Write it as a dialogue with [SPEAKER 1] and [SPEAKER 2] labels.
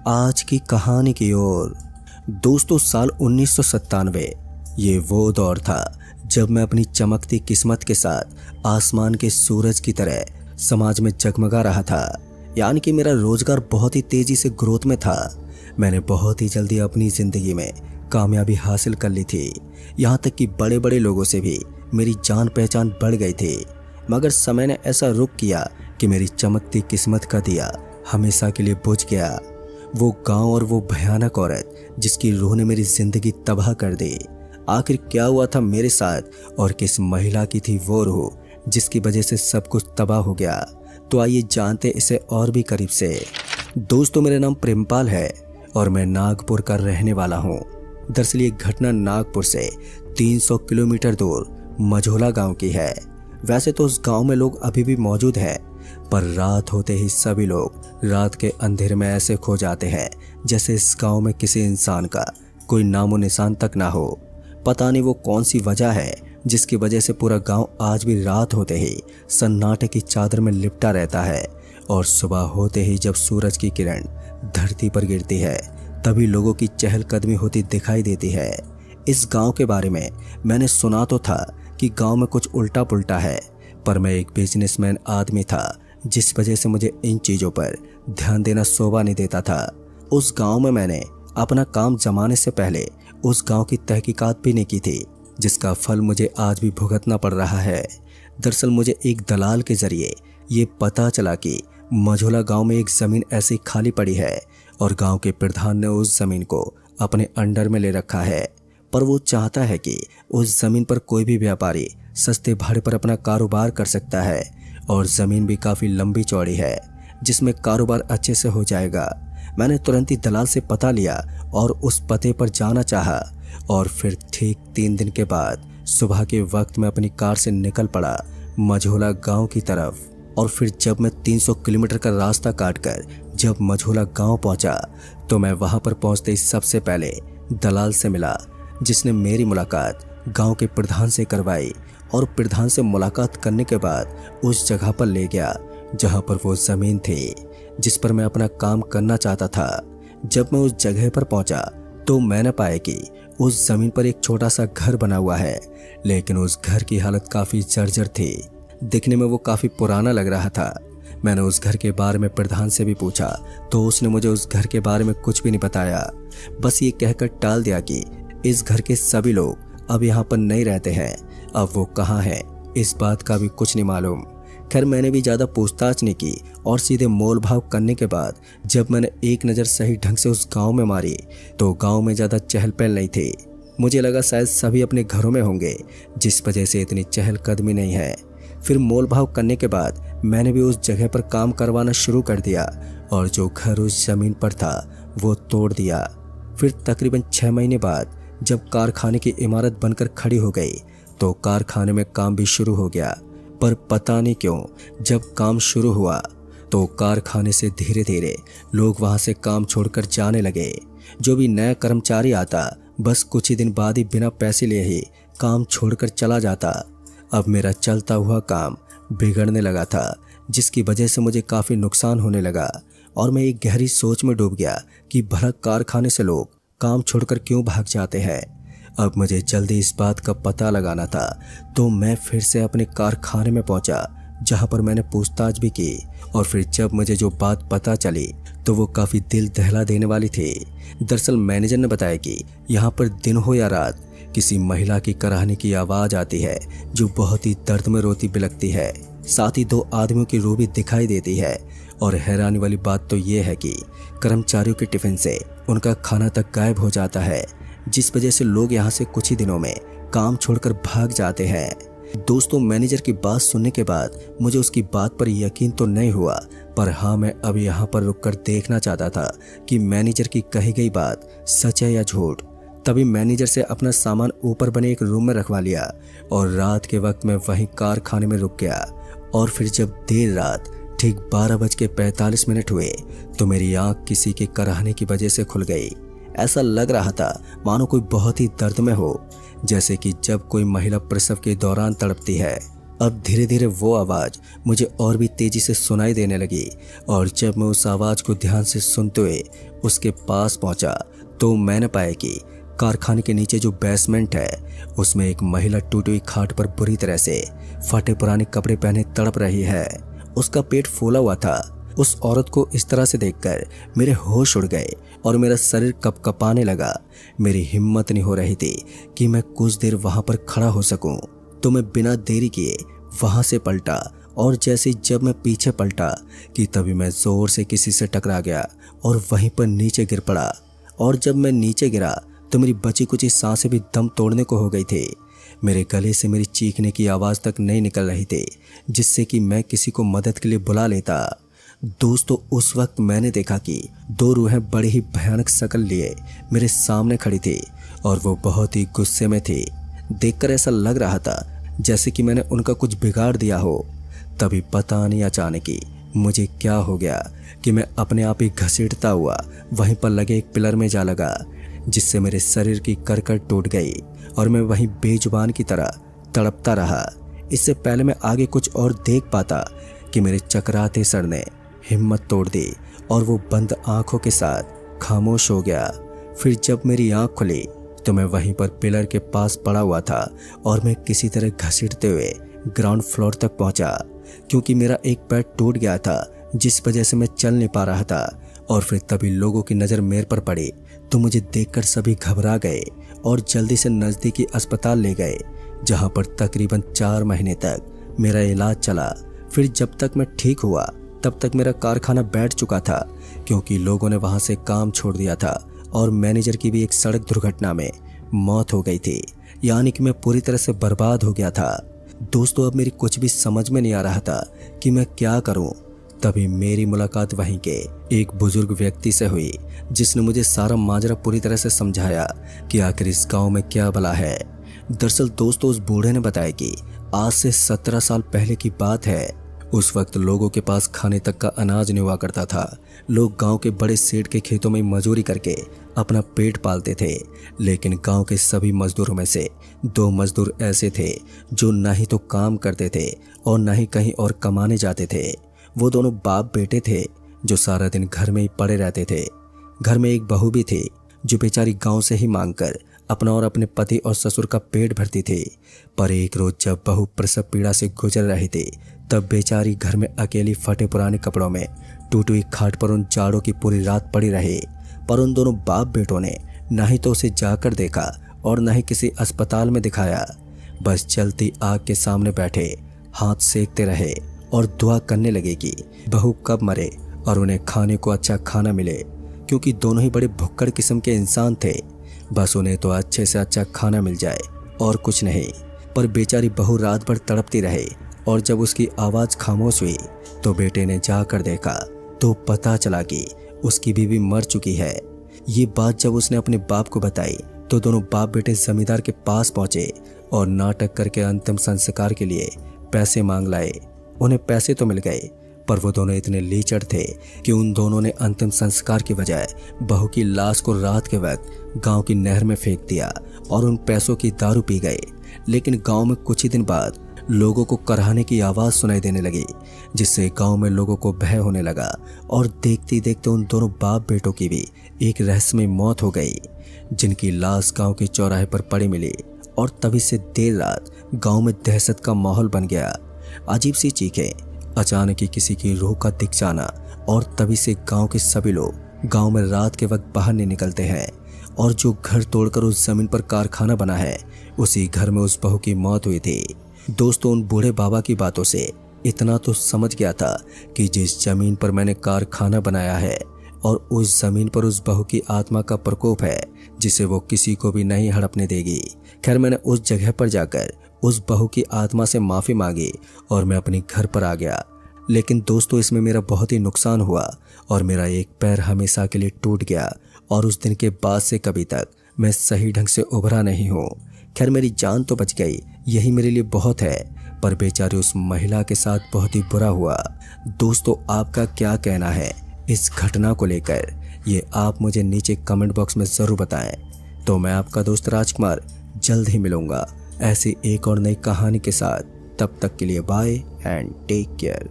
[SPEAKER 1] आज की कहानी की ओर। दोस्तों, साल 1997 ये वो दौर था जब मैं अपनी चमकती किस्मत के साथ आसमान के सूरज की तरह समाज में जगमगा रहा था। यानी कि मेरा रोजगार बहुत ही तेजी से ग्रोथ में था। मैंने बहुत ही जल्दी अपनी जिंदगी में कामयाबी हासिल कर ली थी। यहाँ तक कि बड़े बड़े लोगों से भी मेरी जान पहचान बढ़ गई थी। मगर समय ने ऐसा रुख किया कि मेरी चमकती किस्मत का दिया हमेशा के लिए बुझ गया। वो गांव और वो भयानक औरत जिसकी रूह ने मेरी जिंदगी तबाह कर दी। आखिर क्या हुआ था मेरे साथ और किस महिला की थी वो रूह जिसकी वजह से सब कुछ तबाह हो गया। तो आइए जानते इसे और भी करीब से। दोस्तों, मेरा नाम प्रेमपाल है और मैं नागपुर का रहने वाला हूँ। दरअसल ये घटना नागपुर से 300 किलोमीटर दूर मझोला गांव की है। वैसे तो उस गांव में लोग अभी भी मौजूद हैं, पर रात होते ही सभी लोग रात के अंधेरे में ऐसे खो जाते हैं जैसे इस गांव में किसी इंसान का कोई नामो निशान तक ना हो। पता नहीं वो कौन सी वजह है जिसकी वजह से पूरा गांव आज भी रात होते ही सन्नाटे की चादर में लिपटा रहता है। और सुबह होते ही जब सूरज की किरण धरती पर गिरती है तभी लोगों की चहलकदमी होती दिखाई देती है। इस गांव के बारे में मैंने सुना तो था कि गांव में कुछ उल्टा पुल्टा है, पर मैं एक बिजनेसमैन आदमी था जिस वजह से मुझे इन चीज़ों पर ध्यान देना शोभा नहीं देता था। उस गांव में मैंने अपना काम जमाने से पहले उस गांव की तहकीकात भी नहीं की थी, जिसका फल मुझे आज भी भुगतना पड़ रहा है। दरअसल मुझे एक दलाल के जरिए ये पता चला कि मझोला गांव में एक ज़मीन ऐसी खाली पड़ी है और गांव के प्रधान ने उस ज़मीन को अपने अंडर में ले रखा है। पर वो चाहता है कि उस ज़मीन पर कोई भी व्यापारी सस्ते भाड़े पर अपना कारोबार कर सकता है और ज़मीन भी काफ़ी लंबी चौड़ी है जिसमें कारोबार अच्छे से हो जाएगा। मैंने तुरंत ही दलाल से पता लिया और उस पते पर जाना चाहा और फिर ठीक 3 दिन के बाद सुबह के वक्त में अपनी कार से निकल पड़ा मझोला गांव की तरफ। और फिर जब मैं 300 किलोमीटर का रास्ता काटकर जब मझोला गांव पहुंचा तो मैं वहां पर पहुंचते ही सबसे पहले दलाल से मिला, जिसने मेरी मुलाकात गांव के प्रधान से करवाई और प्रधान से मुलाकात करने के बाद उस जगह पर ले गया जहां पर वो ज़मीन थी जिस पर मैं अपना काम करना चाहता था। जब मैं उस जगह पर पहुंचा तो मैंने पाया कि उस ज़मीन पर एक छोटा सा घर बना हुआ है, लेकिन उस घर की हालत काफ़ी जर्जर थी। दिखने में वो काफ़ी पुराना लग रहा था। मैंने उस घर के बारे में प्रधान से भी पूछा तो उसने मुझे उस घर के बारे में कुछ भी नहीं बताया, बस ये कहकर टाल दिया कि इस घर के सभी लोग अब यहाँ पर नहीं रहते हैं। अब वो कहाँ हैं इस बात का भी कुछ नहीं मालूम। खैर, मैंने भी ज़्यादा पूछताछ नहीं की और सीधे मोल भाव करने के बाद जब मैंने एक नज़र सही ढंग से उस गांव में मारी तो गांव में ज़्यादा चहल पहल नहीं थी। मुझे लगा शायद सभी अपने घरों में होंगे जिस वजह से इतनी चहलकदमी नहीं है। फिर मोल भाव करने के बाद मैंने भी उस जगह पर काम करवाना शुरू कर दिया और जो घर उस ज़मीन पर था वो तोड़ दिया। फिर तकरीबन 6 महीने बाद जब कारखाने की इमारत बनकर खड़ी हो गई तो कारखाने में काम भी शुरू हो गया। पर पता नहीं क्यों जब काम शुरू हुआ तो कारखाने से धीरे धीरे लोग वहां से काम छोड़कर जाने लगे। जो भी नया कर्मचारी आता बस कुछ ही दिन बाद ही बिना पैसे लिए ही काम छोड़कर चला जाता। अब मेरा चलता हुआ काम बिगड़ने लगा था, जिसकी वजह से मुझे काफ़ी नुकसान होने लगा और मैं एक गहरी सोच में डूब गया कि भला कारखाने से लोग काम छोड़कर क्यों भाग जाते हैं। अब मुझे जल्दी इस बात का पता लगाना था, तो मैं फिर से अपने कारखाने में पहुंचा जहां पर मैंने पूछताछ भी की। और फिर जब मुझे जो बात पता चली तो वो काफ़ी दिल दहला देने वाली थी। दरअसल मैनेजर ने बताया कि यहाँ पर दिन हो या रात किसी महिला की कराहने की आवाज़ आती है जो बहुत ही दर्द में रोती बिलखती है। साथ ही 2 आदमियों की रूह भी दिखाई देती है। और हैरानी वाली बात तो ये है कि कर्मचारियों के टिफिन से उनका खाना तक गायब हो जाता है, जिस वजह से लोग यहाँ से कुछ ही दिनों में काम छोड़कर भाग जाते हैं। दोस्तों, मैनेजर की बात सुनने के बाद मुझे उसकी बात पर यकीन तो नहीं हुआ, पर हाँ, मैं अब यहाँ पर रुककर देखना चाहता था कि मैनेजर की कही गई बात सच है या झूठ। तभी मैनेजर से अपना सामान ऊपर बने एक रूम में रखवा लिया और रात के वक्त मैं वहीं कारखाने में रुक गया। और फिर जब देर रात ठीक 12:45 हुए तो मेरी आंख किसी के कराहने की वजह से खुल गई। ऐसा लग रहा था मानो कोई बहुत ही दर्द में हो, जैसे कि जब कोई महिला प्रसव के दौरान तड़पती है। अब धीरे धीरे वो आवाज़ मुझे और भी तेजी से सुनाई देने लगी और जब मैं उस आवाज़ को ध्यान से सुनते हुए उसके पास पहुंचा तो मैंने पाया कि कारखाने के नीचे जो बेसमेंट है उसमें एक महिला टूटी हुई खाट पर बुरी तरह से फटे पुराने कपड़े पहने तड़प रही है। उसका पेट फूला हुआ था। उस औरत को इस तरह से देखकर मेरे होश उड़ गए और मेरा शरीर कपकपाने लगा। मेरी हिम्मत नहीं हो रही थी कि मैं कुछ देर वहां पर खड़ा हो सकूं। तो मैं बिना देरी किए वहां से पलटा और जैसे जब मैं पीछे पलटा कि तभी मैं जोर से किसी से टकरा गया और वहीं पर नीचे गिर पड़ा। और जब मैं नीचे गिरा तो मेरी बची कुची सांसें भी दम तोड़ने को हो गई थी। मेरे गले से मेरी चीखने की आवाज़ तक नहीं निकल रही थी जिससे कि मैं किसी को मदद के लिए बुला लेता। दोस्तों, उस वक्त मैंने देखा कि दो रूहें बड़ी ही भयानक शक्ल लिए मेरे सामने खड़ी थी और वो बहुत ही गुस्से में थी। देखकर ऐसा लग रहा था जैसे कि मैंने उनका कुछ बिगाड़ दिया हो। तभी पता नहीं अचानक ही मुझे क्या हो गया कि मैं अपने आप ही घसीटता हुआ वहीं पर लगे एक पिलर में जा लगा, जिससे मेरे शरीर की करकड़ टूट गई और मैं वहीं बेजुबान की तरह तड़पता रहा। इससे पहले मैं आगे कुछ और देख पाता कि मेरे चकराते सर ने हिम्मत तोड़ दी और वो बंद आंखों के साथ खामोश हो गया। फिर जब मेरी आंख खुली तो मैं वहीं पर पिलर के पास पड़ा हुआ था और मैं किसी तरह घसीटते हुए ग्राउंड फ्लोर तक पहुंचा, क्योंकि मेरा एक पैर टूट गया था जिस वजह से मैं चल नहीं पा रहा था। और फिर तभी लोगों की नज़र मेरे पर पड़ी तो मुझे देखकर सभी घबरा गए और जल्दी से नज़दीकी अस्पताल ले गए, जहां पर तकरीबन 4 महीने तक मेरा इलाज चला। फिर जब तक मैं ठीक हुआ तब तक मेरा कारखाना बैठ चुका था, क्योंकि लोगों ने वहां से काम छोड़ दिया था और मैनेजर की भी एक सड़क दुर्घटना में मौत हो गई थी। यानी कि मैं पूरी तरह से बर्बाद हो गया था। दोस्तों, अब मेरी कुछ भी समझ में नहीं आ रहा था कि मैं क्या करूं। तभी मेरी मुलाकात वहीं के एक बुजुर्ग व्यक्ति से हुई, जिसने मुझे सारा माजरा पूरी तरह से समझाया कि आखिर इस गांव में क्या भला है। दरअसल दोस्तों, उस बूढ़े ने बताया कि आज से 17 साल पहले की बात है। उस वक्त लोगों के पास खाने तक का अनाज नहीं हुआ करता था। लोग गांव के बड़े सेठ के खेतों में मजदूरी करके अपना पेट पालते थे। लेकिन गांव के सभी मजदूरों में से 2 मजदूर ऐसे थे जो ना ही तो काम करते थे और ना ही कहीं और कमाने जाते थे। वो दोनों बाप बेटे थे जो सारा दिन घर में ही पड़े रहते थे। घर में एक बहू भी थी जो बेचारी गांव से ही मांगकर अपना और अपने पति और ससुर का पेट भरती थी। पर एक रोज जब बहू प्रसव पीड़ा से गुजर रही थी तब बेचारी घर में अकेली फटे पुराने कपड़ों में टूटी हुई खाट पर उन जाड़ों की पूरी रात पड़ी रही। पर उन दोनों बाप बेटों ने ना ही तो उसे जाकर देखा और ना ही किसी अस्पताल में दिखाया। बस चलती आग के सामने बैठे हाथ सेकते रहे और दुआ करने लगे कि बहू कब मरे और उन्हें खाने को अच्छा खाना मिले, क्योंकि दोनों ही बड़े भुक्कड़ किस्म के इंसान थे। बस उन्हें तो अच्छे से अच्छा खाना मिल जाए और कुछ नहीं। पर बेचारी बहू रात भर तड़पती रही और जब उसकी आवाज़ खामोश हुई तो बेटे ने जाकर देखा तो पता चला कि उसकी बीवी मर चुकी है। ये बात जब उसने अपने बाप को बताई तो दोनों बाप बेटे जमींदार के पास पहुंचे और नाटक करके अंतिम संस्कार के लिए पैसे मांग लाए। उन्हें पैसे तो मिल गए, पर वो दोनों इतने लीचड़ थे कि उन दोनों ने अंतिम संस्कार की बजाय बहू की लाश को रात के वक्त गांव की नहर में फेंक दिया और उन पैसों की दारू पी गए। लेकिन गांव में कुछ ही दिन बाद लोगों को कराहने की आवाज़ सुनाई देने लगी, जिससे गांव में लोगों को भय होने लगा और देखते ही देखते उन दोनों बाप बेटों की भी एक रहस्यमय मौत हो गई, जिनकी लाश गांव के चौराहे पर पड़ी मिली। और तभी से देर रात गांव में दहशत का माहौल बन गया। अजीब सी चीखें, अचानक ही किसी की रूह का दिख जाना और तभी से गांव के सभी लोग गांव में रात के वक्त बाहर नहीं निकलते हैं। और जो घर तोड़कर उस जमीन पर कारखाना बना है, उसी घर में उस बहू की मौत हुई थी। दोस्तों, उन बूढ़े बाबा की बातों से इतना तो समझ गया था कि जिस जमीन पर मैंने कारखाना बनाया है और उस जमीन पर उस बहू की आत्मा का प्रकोप है, जिसे वो किसी को भी नहीं हड़पने देगी। खैर, मैंने उस जगह पर जाकर उस बहू की आत्मा से माफ़ी मांगी और मैं अपने घर पर आ गया। लेकिन दोस्तों, इसमें मेरा बहुत ही नुकसान हुआ और मेरा एक पैर हमेशा के लिए टूट गया और उस दिन के बाद से कभी तक मैं सही ढंग से उभरा नहीं हूँ। खैर, मेरी जान तो बच गई, यही मेरे लिए बहुत है, पर बेचारी उस महिला के साथ बहुत ही बुरा हुआ। दोस्तों, आपका क्या कहना है इस घटना को लेकर, ये आप मुझे नीचे कमेंट बॉक्स में ज़रूर बताएं। तो मैं आपका दोस्त राजकुमार जल्द ही मिलूंगा ऐसी एक और नई कहानी के साथ। तब तक के लिए बाय एंड टेक केयर।